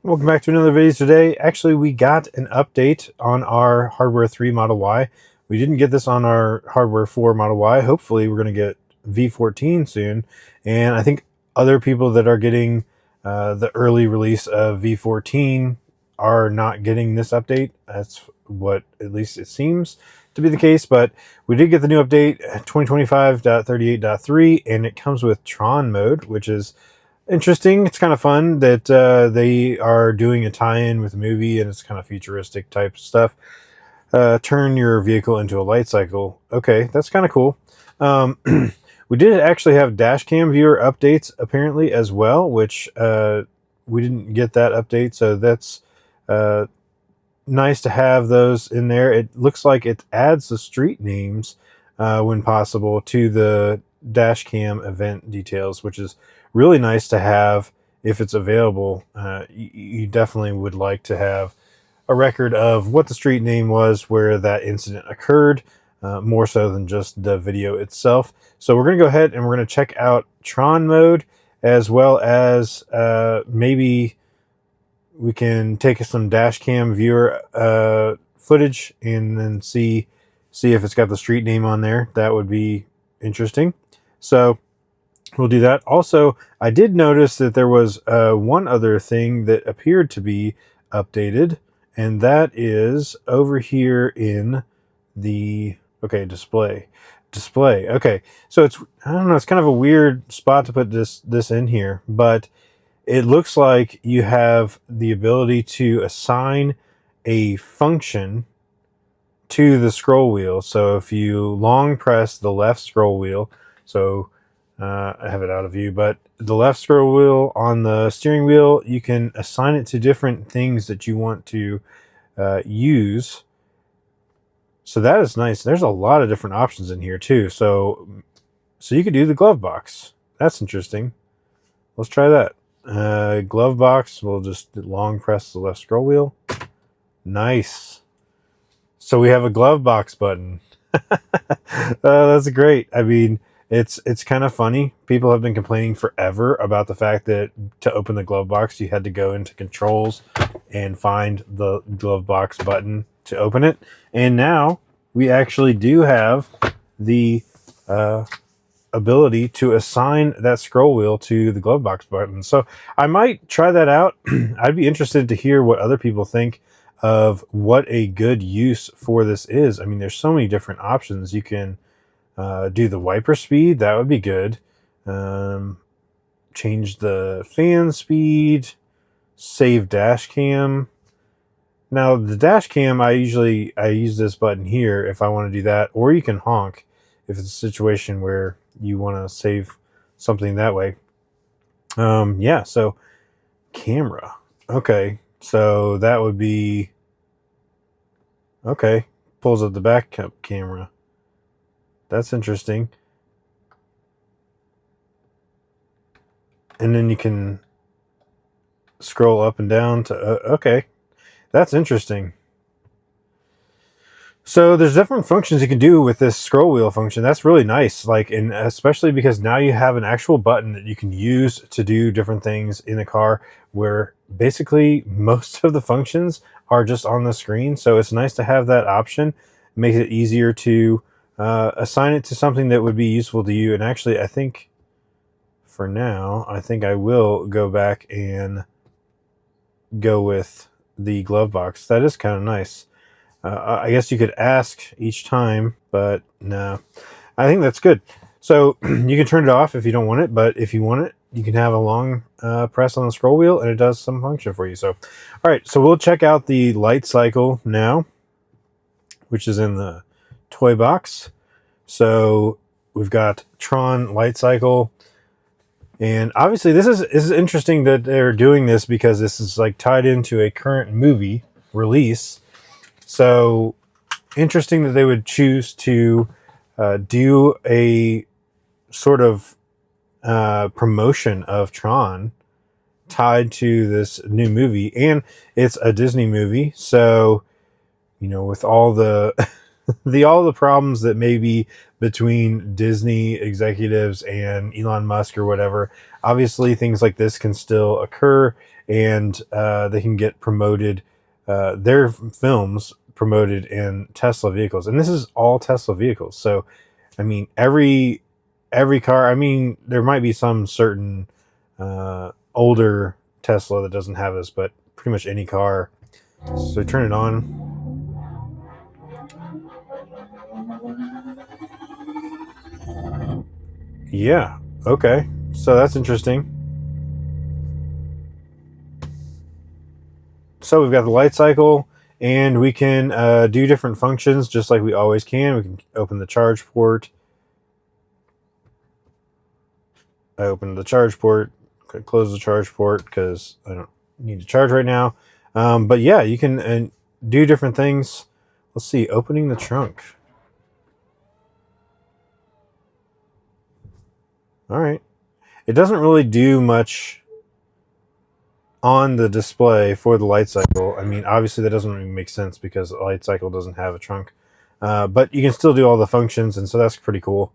Welcome back to another video today. Actually, we got an update on our Hardware 3 Model Y. We didn't get this on our Hardware 4 Model Y. Hopefully, we're going to get V14 soon. And I think other people that are getting the early release of V14 are not getting this update. That's what at least it seems to be the case. But we did get the new update, 2025.38.3, and it comes with Tron mode, which is interesting. It's kind of fun that they are doing a tie-in with a movie, and it's kind of futuristic type stuff. Turn your vehicle into a light cycle. Okay, that's kind of cool. We did actually have dash cam viewer updates apparently as well, which we didn't get that update, so that's nice to have those in there. It looks like it adds the street names when possible to the dash cam event details, which is really nice to have if it's available. You definitely would like to have a record of what the street name was where that incident occurred, more so than just the video itself. So we're going to go ahead and we're going to check out Tron mode, as well as maybe we can take some dash cam viewer footage and then see if it's got the street name on there. That would be interesting. So we'll do that. Also, I did notice that there was one other thing that appeared to be updated, and that is over here in the display. Okay, so it's, I don't know, it's kind of a weird spot to put this in here, but it looks like you have the ability to assign a function to the scroll wheel. So if you long press the left scroll wheel, so I have it out of view, but the left scroll wheel on the steering wheel, you can assign it to different things that you want to use. So that is nice. There's a lot of different options in here too. So you could do the glove box. That's interesting. Let's try that. Glove box, we'll just long press the left scroll wheel. Nice. So we have a glove box button. That's great. I mean, it's kind of funny. People have been complaining forever about the fact that to open the glove box, you had to go into controls and find the glove box button to open it. And now we actually do have the ability to assign that scroll wheel to the glove box button. So I might try that out. I'd be interested to hear what other people think of what a good use for this is. I mean, there's so many different options. You can do the wiper speed. That would be good. Change the fan speed. Save dash cam. Now the dash cam, I use this button here if I want to do that, or you can honk if it's a situation where you want to save something that way. Yeah, so camera. Okay, so that would be, okay, pulls up the backup camera. That's interesting. And then you can scroll up and down to, okay, that's interesting. So there's different functions you can do with this scroll wheel function. That's really nice. Like, and especially because now you have an actual button that you can use to do different things in the car, where basically most of the functions are just on the screen. So it's nice to have that option. It makes it easier to assign it to something that would be useful to you. And actually, I think for now, I think I will go back and go with the glove box. That is kind of nice. I guess you could ask each time, but no, I think that's good. So you can turn it off if you don't want it, but if you want it, you can have a long press on the scroll wheel and it does some function for you. So, all right, so we'll check out the light cycle now, which is in the toy box. So we've got Tron light cycle. And obviously this is interesting that they're doing this, because this is like tied into a current movie release. So interesting that they would choose to do a sort of promotion of Tron tied to this new movie. And it's a Disney movie. So, you know, with all the all the problems that may be between Disney executives and Elon Musk or whatever, obviously things like this can still occur, and they can get promoted, their films promoted in Tesla vehicles. And this is all Tesla vehicles. So, I mean, every car, I mean, there might be some certain older Tesla that doesn't have this, but pretty much any car. So turn it on. Yeah, okay. So that's interesting. So we've got the light cycle, and we can do different functions just like we always can. We can open the charge port. I open the charge port, close the charge port because I don't need to charge right now. But yeah, you can do different things. Let's see, opening the trunk. All right. It doesn't really do much on the display for the light cycle. I mean, obviously that doesn't really make sense because the light cycle doesn't have a trunk. But you can still do all the functions, and so that's pretty cool.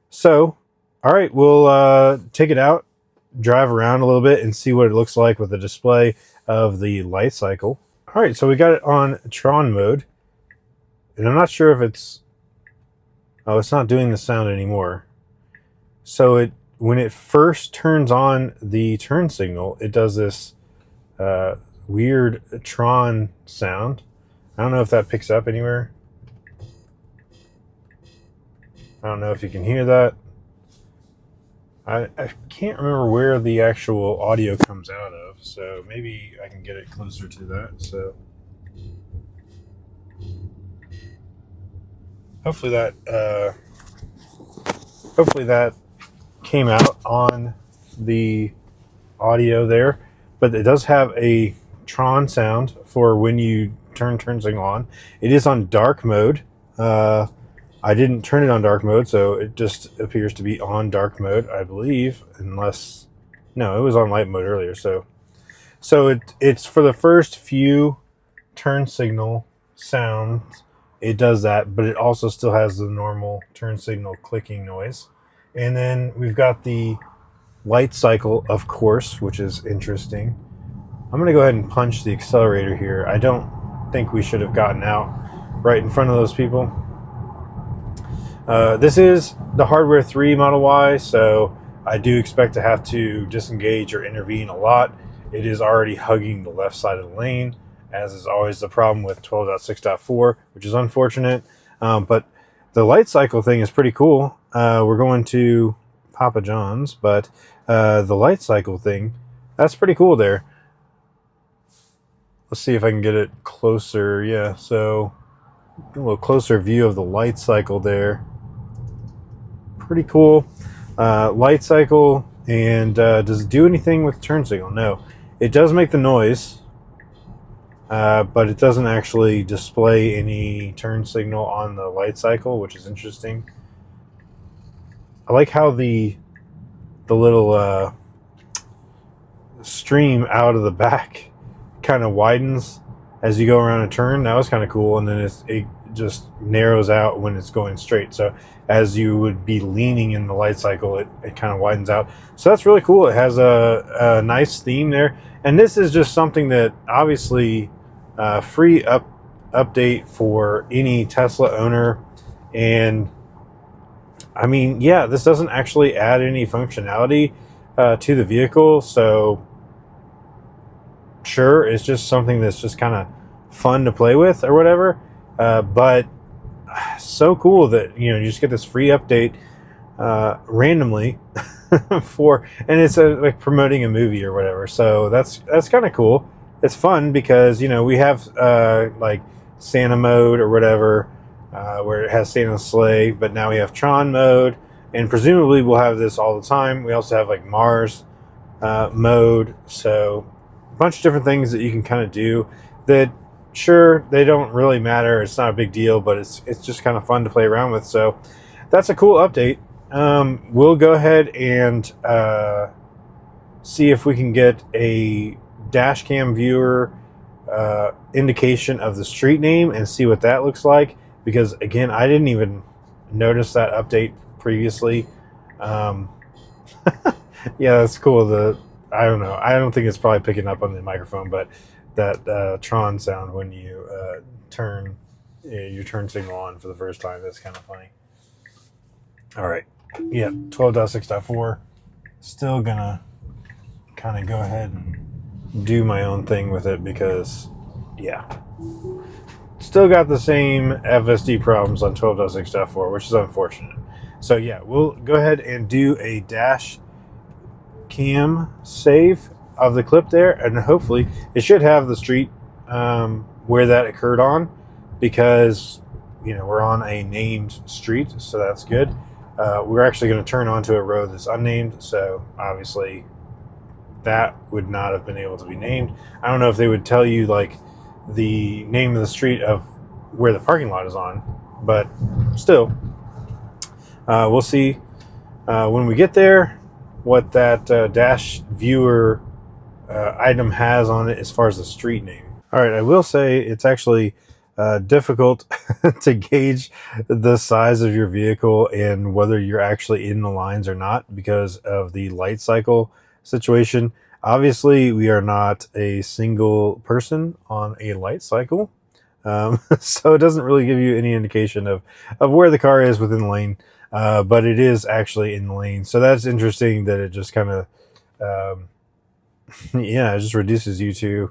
So, all right, we'll take it out, drive around a little bit, and see what it looks like with the display of the light cycle. All right, so we got it on Tron mode, and I'm not sure if it's... Oh, it's not doing the sound anymore. So when it first turns on the turn signal, it does this weird Tron sound. I don't know if that picks up anywhere. I don't know if you can hear that. I can't remember where the actual audio comes out of, so maybe I can get it closer to that. So hopefully that came out on the audio there. But it does have a Tron sound for when you turn signal on. It is on dark mode. I didn't turn it on dark mode, so it just appears to be on dark mode, I believe, unless... No, it was on light mode earlier, so it's for the first few turn signal sounds, it does that, but it also still has the normal turn signal clicking noise. And then we've got the light cycle, of course, which is interesting. I'm going to go ahead and punch the accelerator here. I don't think we should have gotten out right in front of those people. This is the Hardware 3 Model Y, so I do expect to have to disengage or intervene a lot. It is already hugging the left side of the lane, as is always the problem with 12.6.4, which is unfortunate. But the light cycle thing is pretty cool. We're going to Papa John's, but the light cycle thing, that's pretty cool there. Let's see if I can get it closer. Yeah, so a little closer view of the light cycle there. Pretty cool. Light cycle, and does it do anything with turn signal? No. It does make the noise, but it doesn't actually display any turn signal on the light cycle, which is interesting. I like how the little stream out of the back kind of widens as you go around a turn. That was kind of cool, and then it just narrows out when it's going straight. So as you would be leaning in the light cycle, it kind of widens out. So that's really cool. It has a nice theme there. And this is just something that obviously free update for any Tesla owner. And I mean, yeah, this doesn't actually add any functionality to the vehicle. So sure, it's just something that's just kind of fun to play with or whatever. But so cool that, you know, you just get this free update randomly and it's like promoting a movie or whatever. So that's kind of cool. It's fun because, you know, we have like Santa mode or whatever, where it has Santa's sleigh, but now we have Tron mode, and presumably we'll have this all the time. We also have like Mars mode. So a bunch of different things that you can kind of do that, sure, they don't really matter. It's not a big deal, but it's just kind of fun to play around with. So that's a cool update. We'll go ahead and see if we can get a dash cam viewer indication of the street name and see what that looks like. Because again, I didn't even notice that update previously. Yeah, that's cool. I don't know. I don't think it's probably picking up on the microphone, but that Tron sound when you turn your turn signal on for the first time, that's kind of funny. All right. Yeah, 12.6.4. Still gonna kind of go ahead and do my own thing with it because, yeah. Still got the same FSD problems on 12.6.4, which is unfortunate. So, yeah, we'll go ahead and do a dash cam save of the clip there, and hopefully it should have the street where that occurred on, because we're on a named street, so that's good. We're actually going to turn onto a road that's unnamed, so obviously that would not have been able to be named. I don't know if they would tell you like the name of the street of where the parking lot is on, but still, we'll see when we get there what that dash viewer item has on it as far as the street name. All right, I will say it's actually difficult to gauge the size of your vehicle and whether you're actually in the lines or not because of the light cycle situation. Obviously, we are not a single person on a light cycle, so it doesn't really give you any indication of where the car is within the lane, but it is actually in the lane. So that's interesting that it just kind of, it just reduces you to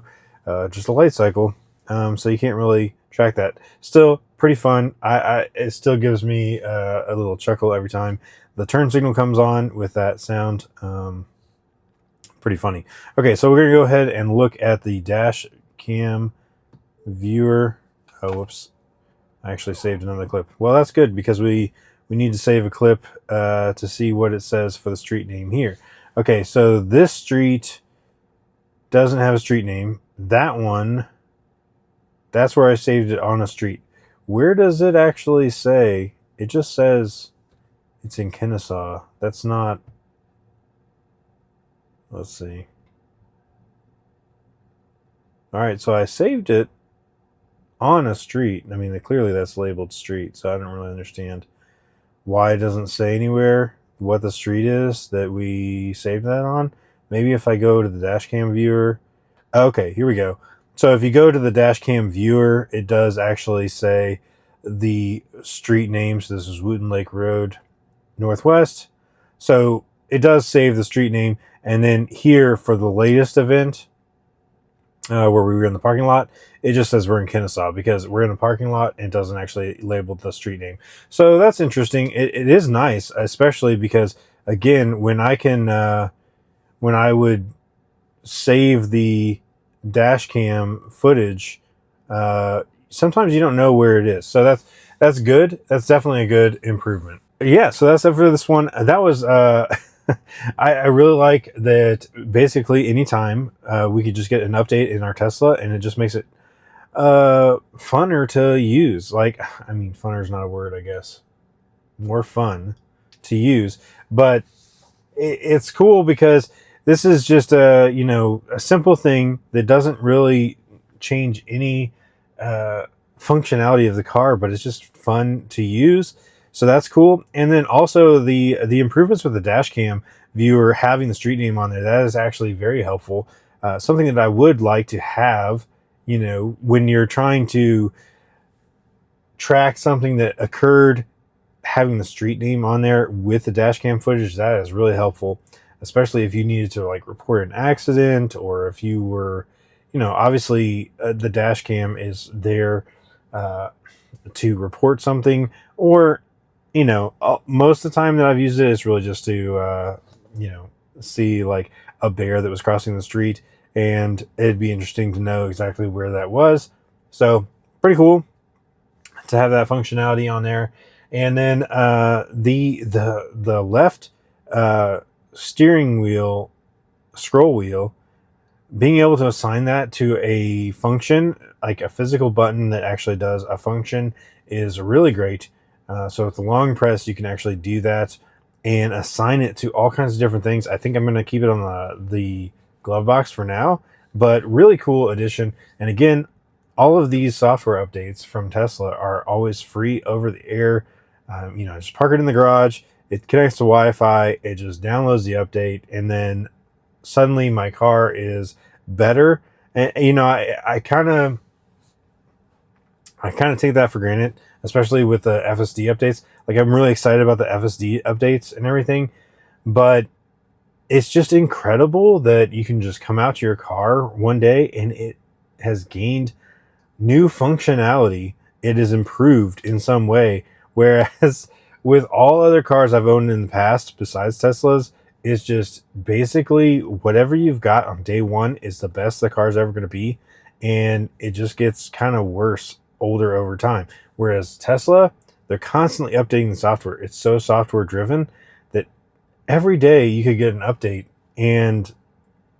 just a light cycle. So you can't really track that. Still pretty fun. It still gives me a little chuckle every time the turn signal comes on with that sound. Pretty funny. Okay, so we're gonna go ahead and look at the dash cam viewer. Oh, whoops! I actually saved another clip. Well, that's good because we need to save a clip to see what it says for the street name here. Okay, so this street doesn't have a street name. That one, that's where I saved it on a street. Where does it actually say? It just says it's in Kennesaw. That's not. Let's see. All right, so I saved it on a street. I mean, clearly that's labeled street, so I don't really understand why it doesn't say anywhere what the street is that we saved that on. Maybe if I go to the dash cam viewer. Okay, here we go. So if you go to the dash cam viewer, it does actually say the street names. This is Wooten Lake Road Northwest. So it does save the street name. And then here for the latest event, where we were in the parking lot, it just says we're in Kennesaw because we're in a parking lot and it doesn't actually label the street name. So that's interesting. It is nice, especially because, again, when I would save the dash cam footage, sometimes you don't know where it is. So that's good. That's definitely a good improvement. Yeah, so that's it for this one. That was I really like that. Basically, anytime we could just get an update in our Tesla, and it just makes it funner to use. Like, I mean, funner is not a word, I guess. More fun to use, but it's cool because this is just a simple thing that doesn't really change any functionality of the car, but it's just fun to use. So that's cool. And then also the improvements with the dash cam viewer having the street name on there, that is actually very helpful. Something that I would like to have, when you're trying to track something that occurred, having the street name on there with the dash cam footage, that is really helpful, especially if you needed to like report an accident, or if you were, obviously the dash cam is there to report something, or most of the time that I've used it, it's really just to, see like a bear that was crossing the street, and it'd be interesting to know exactly where that was. So pretty cool to have that functionality on there. And then the left steering wheel scroll wheel, being able to assign that to a function, like a physical button that actually does a function, is really great. So with the long press, you can actually do that and assign it to all kinds of different things. I think I'm going to keep it on the glove box for now, but really cool addition. And again, all of these software updates from Tesla are always free over the air. Just park it in the garage. It connects to Wi-Fi. It just downloads the update, and then suddenly my car is better. And you know, I kind of take that for granted, especially with the FSD updates. Like, I'm really excited about the FSD updates and everything, but it's just incredible that you can just come out to your car one day and it has gained new functionality. It is improved in some way. Whereas with all other cars I've owned in the past, besides Teslas, it's just basically whatever you've got on day one is the best the car's ever going to be. And it just gets kind of worse older over time. Whereas Tesla, they're constantly updating the software. It's so software driven that every day you could get an update, and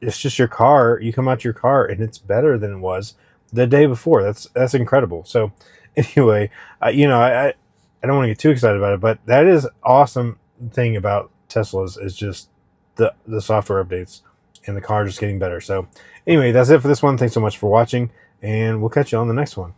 it's just your car. You come out to your car and it's better than it was the day before. That's incredible. So anyway, I don't want to get too excited about it, but that is awesome thing about Teslas is just the software updates and the car just getting better. So anyway, that's it for this one. Thanks so much for watching, and we'll catch you on the next one.